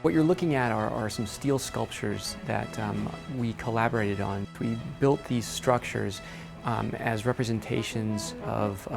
What you're looking at are some steel sculptures that we collaborated on. We built these structures as representations of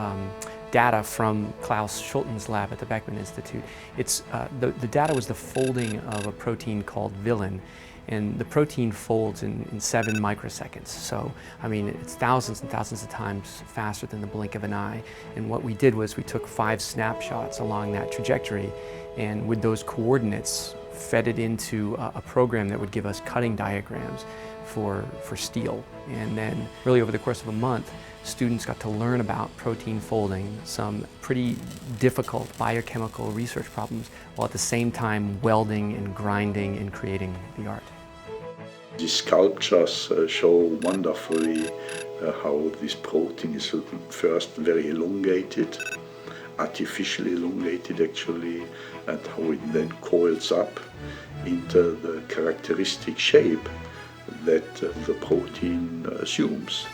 data from Klaus Schulten's lab at the Beckman Institute. The data was the folding of a protein called Villin, and the protein folds in 7 microseconds. So, I mean, it's thousands and thousands of times faster than the blink of an eye. And what we did was we took 5 snapshots along that trajectory, and with those coordinates, fed it into a program that would give us cutting diagrams for steel. And then really over the course of a month, students got to learn about protein folding, some pretty difficult biochemical research problems, while at the same time welding and grinding and creating the art. These sculptures show wonderfully how this protein is first very elongated, artificially elongated actually, and how it then coils up into the characteristic shape that the protein assumes.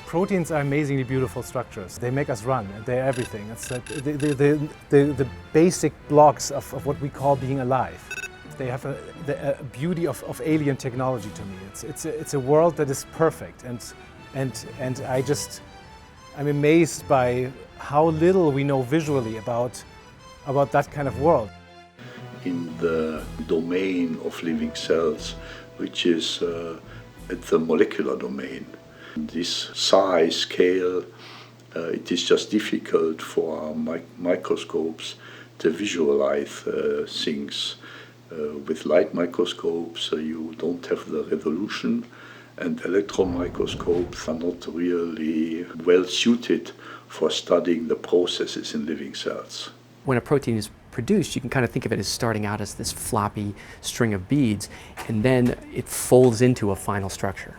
Proteins are amazingly beautiful structures. They make us run, they're everything. It's like the basic blocks of what we call being alive. They have a beauty of alien technology to me. It's a world that is perfect, and I'm amazed by how little we know visually about that kind of world. In the domain of living cells, which is at the molecular domain. This size, scale, it is just difficult for our microscopes to visualize things. With light microscopes, you don't have the resolution, and electron microscopes are not really well suited for studying the processes in living cells. When a protein is produced, you can kind of think of it as starting out as this floppy string of beads, and then it folds into a final structure.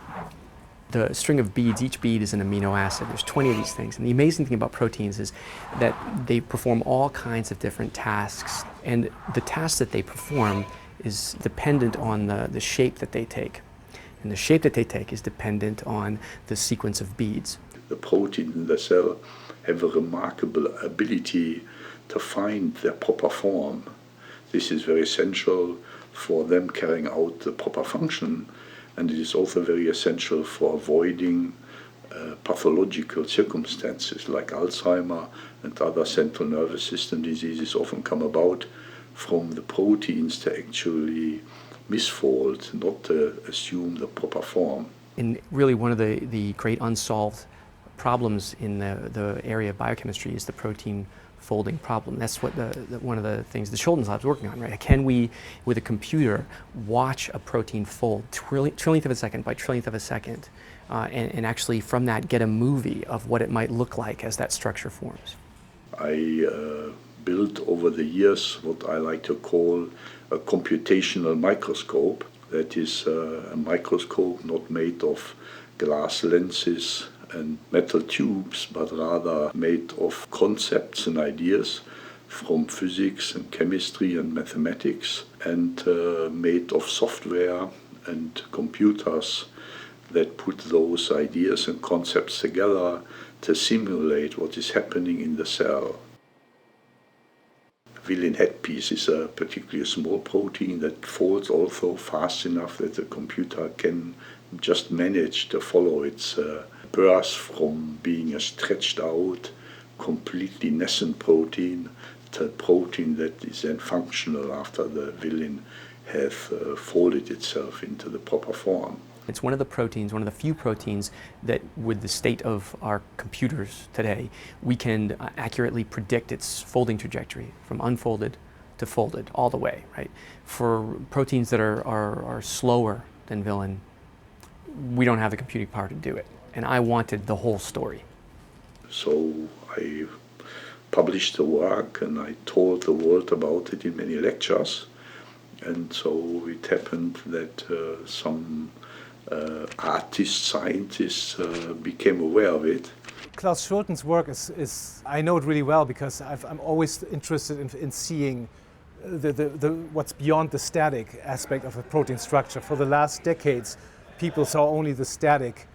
The string of beads, each bead is an amino acid. There's 20 of these things. And the amazing thing about proteins is that they perform all kinds of different tasks. And the task that they perform is dependent on the shape that they take. And the shape that they take is dependent on the sequence of beads. The protein in the cell have a remarkable ability to find their proper form. This is very essential for them carrying out the proper function. And it is also very essential for avoiding pathological circumstances like Alzheimer and other central nervous system diseases often come about from the proteins to actually misfold, not to assume the proper form. And really one of the great unsolved problems in the area of biochemistry is the protein folding problem. That's what one of the things the Schulten's lab is working on, right? Can we, with a computer, watch a protein fold trillionth of a second by trillionth of a second, and actually from that get a movie of what it might look like as that structure forms? I built over the years what I like to call a computational microscope. That is a microscope not made of glass lenses and metal tubes, but rather made of concepts and ideas from physics and chemistry and mathematics, and made of software and computers that put those ideas and concepts together to simulate what is happening in the cell. Villin headpiece is a particularly small protein that folds also fast enough that the computer can just manage to follow its birth from being a stretched out, completely nascent protein to a protein that is then functional after the Villin has folded itself into the proper form. It's one of the proteins, one of the few proteins that with the state of our computers today, we can accurately predict its folding trajectory from unfolded to folded all the way, right? For proteins that are slower than Villin, we don't have the computing power to do it. And I wanted the whole story. So I published the work and I told the world about it in many lectures. And so it happened that some artists, scientists became aware of it. Klaus Schulten's work is I know it really well because I'm always interested in seeing what's beyond the static aspect of a protein structure. For the last decades, people saw only the static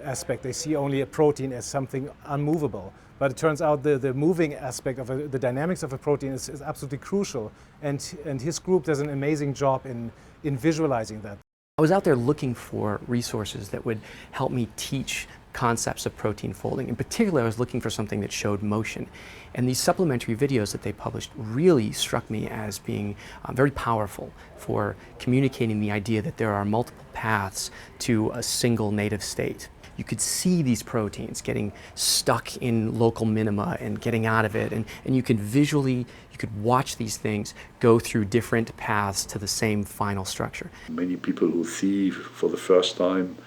aspect, they see only a protein as something unmovable. But it turns out the moving aspect of the dynamics of a protein is absolutely crucial. And his group does an amazing job in visualizing that. I was out there looking for resources that would help me teach concepts of protein folding. In particular, I was looking for something that showed motion. And these supplementary videos that they published really struck me as being very powerful for communicating the idea that there are multiple paths to a single native state. You could see these proteins getting stuck in local minima and getting out of it, and you could visually, you could watch these things go through different paths to the same final structure. Many people who see for the first time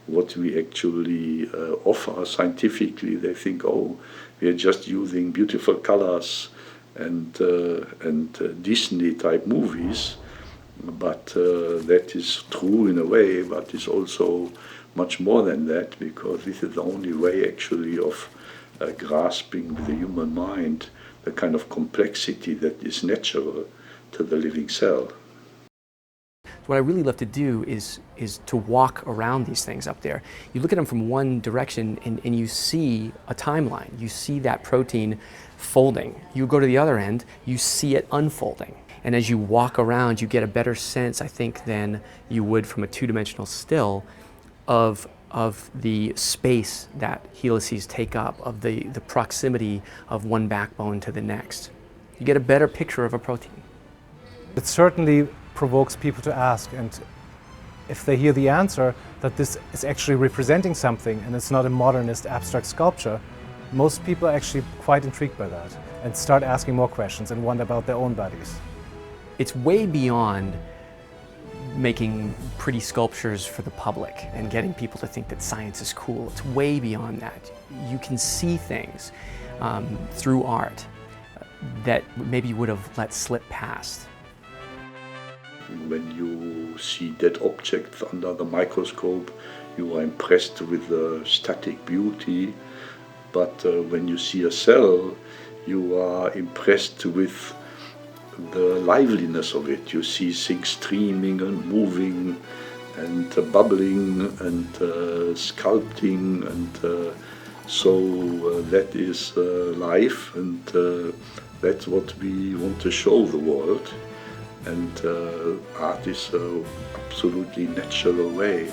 what we actually offer scientifically, they think, oh, we are just using beautiful colors and Disney-type movies. But that is true in a way, but it's also much more than that, because this is the only way actually of grasping with the human mind the kind of complexity that is natural to the living cell. What I really love to do is to walk around these things up there. You look at them from one direction and you see a timeline. You see that protein folding. You go to the other end, you see it unfolding. And as you walk around, you get a better sense, I think, than you would from a two-dimensional still of the space that helices take up, of the proximity of one backbone to the next. You get a better picture of a protein. It certainly provokes people to ask, and if they hear the answer that this is actually representing something and it's not a modernist abstract sculpture, most people are actually quite intrigued by that and start asking more questions and wonder about their own bodies. It's way beyond making pretty sculptures for the public and getting people to think that science is cool. It's way beyond that. You can see things through art that maybe you would have let slip past. When you see dead objects under the microscope, you are impressed with the static beauty, but when you see a cell, you are impressed with the liveliness of it. You see things streaming and moving and bubbling and sculpting, and so that is life, and that's what we want to show the world. And art is an absolutely natural way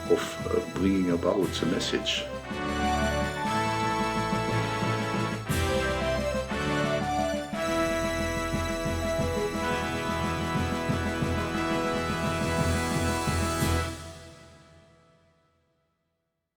of bringing about the message.